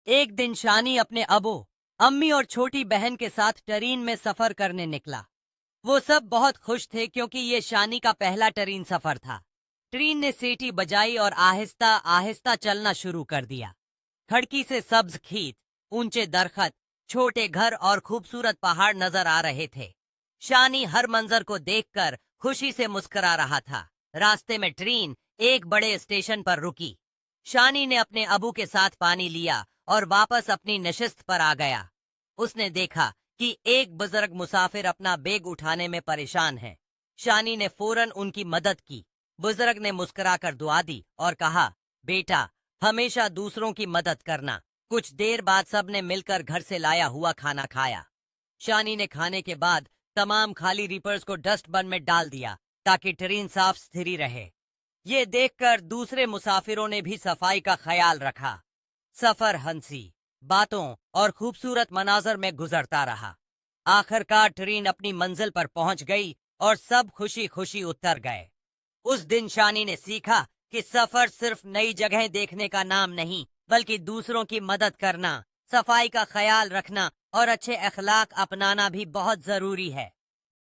एक दिन शानी अपने अबू, अम्मी और छोटी बहन के साथ टरीन में सफर करने निकला। वो सब बहुत खुश थे क्योंकि ये शानी का पहला टरीन सफर था। ट्रेन ने सीटी बजाई और आहिस्ता आहिस्ता चलना शुरू कर दिया। खिड़की से सब्ज खेत, ऊंचे दरख्त, छोटे घर और खूबसूरत पहाड़ नजर आ रहे थे। शानी हर मंजर को देखकर खुशी से मुस्कुरा रहा था। रास्ते में ट्रेन एक बड़े स्टेशन पर रुकी। शानी ने अपने अबू के साथ पानी लिया और वापस अपनी नशिस्त पर आ गया। उसने देखा कि एक बुजुर्ग मुसाफिर अपना बैग उठाने में परेशान है। शानी ने फौरन उनकी मदद की। बुजुर्ग ने मुस्कुराकर दुआ दी और कहा, बेटा, हमेशा दूसरों की मदद करना। कुछ देर बाद सबने मिलकर घर से लाया हुआ खाना खाया। शानी ने खाने के बाद तमाम खाली रिपर्स को डस्टबिन में डाल दिया ताकि ट्रेन साफ सुथरी रहे। ये देखकर दूसरे मुसाफिरों ने भी सफाई का ख्याल रखा। सफर हंसी, बातों और खूबसूरत मनाजर में गुजरता रहा। आखिरकार ट्रेन अपनी मंजिल पर पहुंच गई और सब खुशी खुशी उतर गए। उस दिन शानी ने सीखा कि सफर सिर्फ नई जगह देखने का नाम नहीं, बल्कि दूसरों की मदद करना, सफाई का ख्याल रखना और अच्छे अखलाक अपनाना भी बहुत जरूरी है।